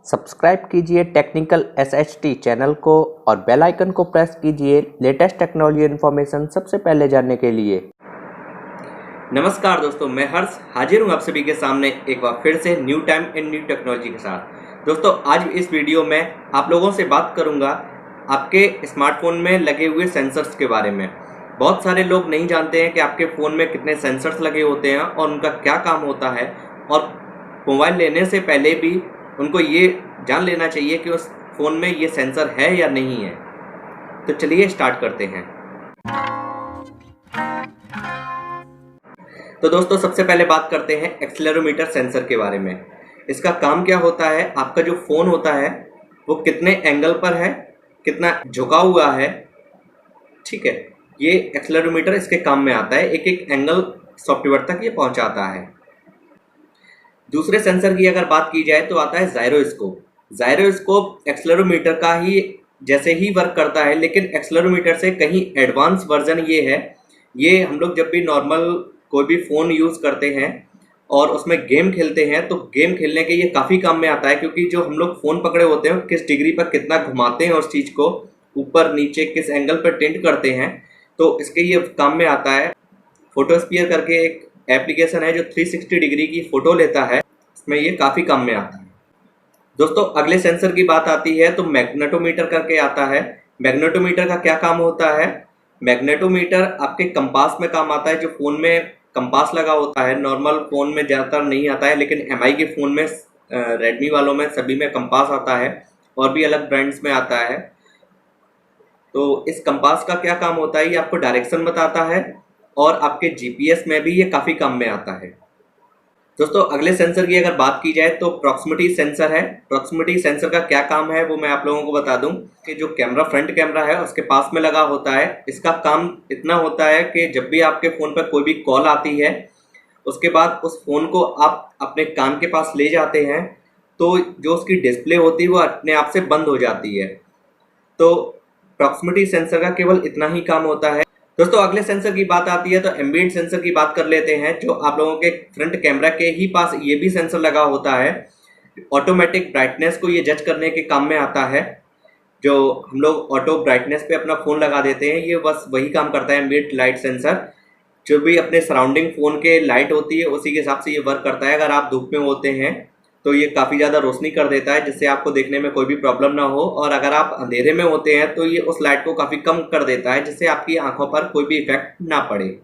Subscribe कीजिए technical एसएचटी channel को और बेल आइकन को प्रेस कीजिए लेटेस्ट टेक्नोलॉजी इन्फॉर्मेशन सबसे पहले जानने के लिए। नमस्कार दोस्तों, मैं हर्ष हाजिर हूँ आप सभी के सामने एक बार फिर से new time and new technology के साथ। दोस्तों, आज इस वीडियो में आप लोगों से बात करूँगा आपके स्मार्टफोन में लगे हुए सेंसर्स के बारे में। बहुत सारे लोग नहीं जानते हैं कि आपके फ़ोन में कितने सेंसर्स लगे होते हैं और उनका क्या काम होता है, और मोबाइल लेने से पहले भी उनको ये जान लेना चाहिए कि उस फ़ोन में ये सेंसर है या नहीं है। तो चलिए स्टार्ट करते हैं। तो दोस्तों, सबसे पहले बात करते हैं एक्सेलेरोमीटर सेंसर के बारे में। इसका काम क्या होता है, आपका जो फ़ोन होता है वो कितने एंगल पर है, कितना झुका हुआ है, ठीक है, ये एक्सेलेरोमीटर इसके काम में आता है। एक एक एंगल सॉफ्टवेयर तक ये पहुंचाता है। दूसरे सेंसर की अगर बात की जाए तो आता है जायरोस्कोप। जायरोस्कोप एक्सेलेरोमीटर का ही जैसे ही वर्क करता है, लेकिन एक्सेलेरोमीटर से कहीं एडवांस वर्जन ये है। ये हम लोग जब भी नॉर्मल कोई भी फ़ोन यूज़ करते हैं और उसमें गेम खेलते हैं तो गेम खेलने के ये काफ़ी काम में आता है, क्योंकि जो हम लोग फ़ोन पकड़े होते हैं किस डिग्री पर कितना घुमाते हैं उस चीज़ को, ऊपर नीचे किस एंगल पर टिल्ट करते हैं, तो इसके ये काम में आता है। फोटोस्फीयर करके एक एप्लीकेशन है जो 360 डिग्री की फ़ोटो लेता है, इसमें ये काफ़ी काम में आता है। दोस्तों, अगले सेंसर की बात आती है तो मैग्नेटोमीटर करके आता है। मैग्नेटोमीटर का क्या काम होता है? मैग्नेटोमीटर आपके कंपास में काम आता है। जो फ़ोन में कंपास लगा होता है, नॉर्मल फ़ोन में ज़्यादातर नहीं आता है, लेकिन एमआई के फ़ोन में, रेडमी वालों में सभी में कंपास आता है, और भी अलग ब्रांड्स में आता है। तो इस कंपास का क्या काम होता है? ये आपको डायरेक्शन बताता है और आपके जीपीएस में भी ये काफ़ी काम में आता है। दोस्तों, अगले सेंसर की अगर बात की जाए तो प्रॉक्सिमिटी सेंसर है। प्रॉक्सिमिटी सेंसर का क्या काम है वो मैं आप लोगों को बता दूं कि जो कैमरा, फ्रंट कैमरा है, उसके पास में लगा होता है। इसका काम इतना होता है कि जब भी आपके फ़ोन पर कोई भी कॉल आती है, उसके बाद उस फ़ोन को आप अपने कान के पास ले जाते हैं तो जो उसकी डिस्प्ले होती है वो अपने आप से बंद हो जाती है। तो प्रॉक्सिमिटी सेंसर का केवल इतना ही काम होता है। दोस्तों, अगले सेंसर की बात आती है तो एम्बिएंट सेंसर की बात कर लेते हैं। जो आप लोगों के फ्रंट कैमरा के ही पास ये भी सेंसर लगा होता है। ऑटोमेटिक ब्राइटनेस को ये जज करने के काम में आता है। जो हम लोग ऑटो ब्राइटनेस पे अपना फ़ोन लगा देते हैं, ये बस वही काम करता है एम्बिएंट लाइट सेंसर। जो भी अपने सराउंडिंग फ़ोन के लाइट होती है उसी के हिसाब से ये वर्क करता है। अगर आप धूप में होते हैं तो ये काफ़ी ज़्यादा रोशनी कर देता है, जिससे आपको देखने में कोई भी प्रॉब्लम ना हो, और अगर आप अंधेरे में होते हैं तो ये उस लाइट को काफ़ी कम कर देता है, जिससे आपकी आंखों पर कोई भी इफेक्ट ना पड़े।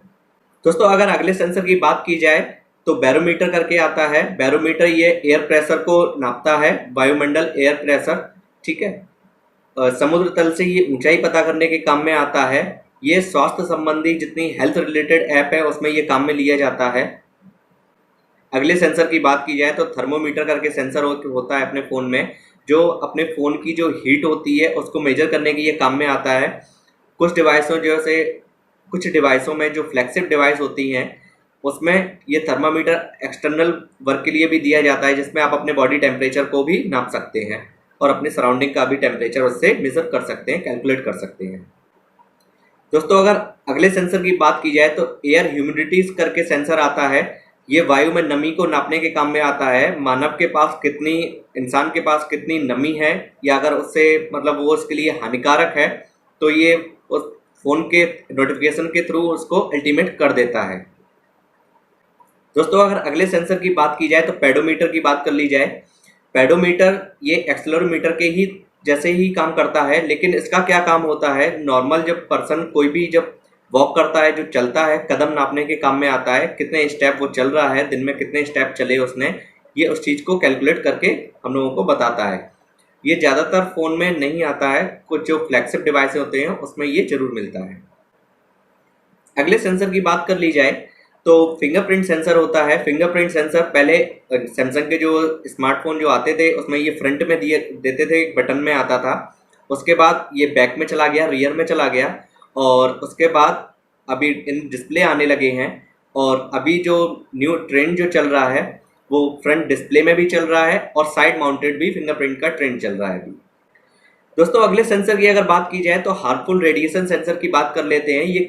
दोस्तों, अगर अगले सेंसर की बात की जाए तो बैरोमीटर करके आता है। बैरोमीटर ये एयर प्रेशर को नापता है, वायुमंडल एयर प्रेशर, ठीक है। समुद्र तल से ये ऊंचाई पता करने के काम में आता है। ये स्वास्थ्य संबंधी जितनी हेल्थ रिलेटेड ऐप है उसमें ये काम में लिया जाता है। अगले सेंसर की बात की जाए तो थर्मोमीटर करके सेंसर होता है अपने फ़ोन में, जो अपने फ़ोन की जो हीट होती है उसको मेजर करने के ये काम में आता है। कुछ डिवाइसों में जो फ्लैगशिप डिवाइस होती हैं उसमें ये थर्मामीटर एक्सटर्नल वर्क के लिए भी दिया जाता है, जिसमें आप अपने बॉडी टेम्परेचर को भी नाप सकते हैं और अपने सराउंडिंग का भी टेम्परेचर उससे मेज़र कर सकते हैं, कैलकुलेट कर सकते हैं। दोस्तों, अगर अगले सेंसर की बात की जाए तो एयर ह्यूमिडिटीज़ करके सेंसर आता है। ये वायु में नमी को नापने के काम में आता है। इंसान के पास कितनी नमी है, या अगर उससे मतलब वो उसके लिए हानिकारक है तो ये उस फ़ोन के नोटिफिकेशन के थ्रू उसको अल्टीमेट कर देता है। दोस्तों, अगर अगले सेंसर की बात की जाए तो पेडोमीटर की बात कर ली जाए। पेडोमीटर ये एक्सेलेरोमीटर के ही जैसे ही काम करता है, लेकिन इसका क्या काम होता है? नॉर्मल जब पर्सन कोई भी जब वॉक करता है, जो चलता है, कदम नापने के काम में आता है। कितने स्टेप वो चल रहा है, दिन में कितने स्टेप चले उसने, ये उस चीज़ को कैलकुलेट करके हम लोगों को बताता है। ये ज़्यादातर फ़ोन में नहीं आता है, कुछ जो फ्लैगशिप डिवाइस होते हैं उसमें ये ज़रूर मिलता है। अगले सेंसर की बात कर ली जाए तो फिंगरप्रिंट सेंसर होता है। फिंगरप्रिंट सेंसर पहले सैमसंग के जो स्मार्टफोन जो आते थे उसमें ये फ्रंट में देते थे, एक बटन में आता था। उसके बाद ये बैक में चला गया, रियर में चला गया, और उसके बाद अभी इन डिस्प्ले आने लगे हैं। और अभी जो न्यू ट्रेंड जो चल रहा है वो फ्रंट डिस्प्ले में भी चल रहा है और साइड माउंटेड भी फिंगरप्रिंट का ट्रेंड चल रहा है अभी। दोस्तों, अगले सेंसर की अगर बात की जाए तो हार्मफुल रेडिएशन सेंसर की बात कर लेते हैं। ये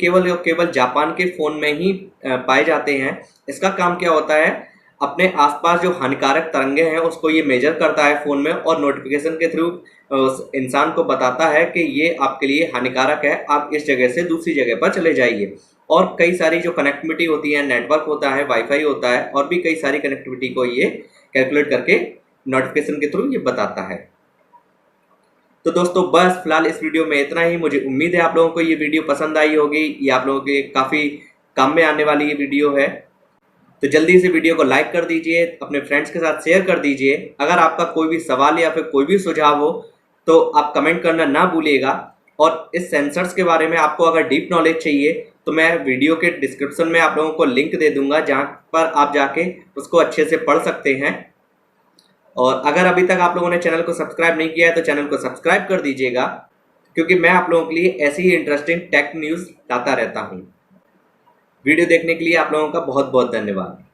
केवल जापान के फ़ोन में ही पाए जाते हैं। इसका काम क्या होता है? अपने आसपास जो हानिकारक तरंगे हैं उसको ये मेजर करता है फ़ोन में, और नोटिफिकेशन के थ्रू उस इंसान को बताता है कि ये आपके लिए हानिकारक है, आप इस जगह से दूसरी जगह पर चले जाइए। और कई सारी जो कनेक्टिविटी होती है, नेटवर्क होता है, वाईफाई होता है, और भी कई सारी कनेक्टिविटी को ये कैलकुलेट करके नोटिफिकेशन के थ्रू ये बताता है। तो दोस्तों बस फिलहाल इस वीडियो में इतना ही। मुझे उम्मीद है आप लोगों को ये वीडियो पसंद आई होगी, ये आप लोगों के काफ़ी काम में आने वाली ये वीडियो है। तो जल्दी से वीडियो को लाइक कर दीजिए, अपने फ्रेंड्स के साथ शेयर कर दीजिए। अगर आपका कोई भी सवाल या फिर कोई भी सुझाव हो तो आप कमेंट करना ना भूलिएगा। और इस सेंसर्स के बारे में आपको अगर डीप नॉलेज चाहिए तो मैं वीडियो के डिस्क्रिप्शन में आप लोगों को लिंक दे दूंगा, जहाँ पर आप जाके उसको अच्छे से पढ़ सकते हैं। और अगर अभी तक आप लोगों ने चैनल को सब्सक्राइब नहीं किया है तो चैनल को सब्सक्राइब कर दीजिएगा, क्योंकि मैं आप लोगों के लिए ऐसी ही इंटरेस्टिंग टेक न्यूज़ लाता रहता हूँ। वीडियो देखने के लिए आप लोगों का बहुत बहुत धन्यवाद।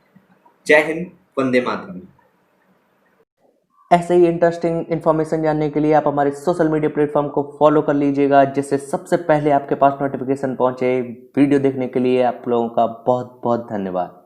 जय हिंद, वंदे मातरम। ऐसे ही इंटरेस्टिंग इन्फॉर्मेशन जानने के लिए आप हमारे सोशल मीडिया प्लेटफॉर्म को फॉलो कर लीजिएगा, जिससे सबसे पहले आपके पास नोटिफिकेशन पहुंचे। वीडियो देखने के लिए आप लोगों का बहुत बहुत धन्यवाद।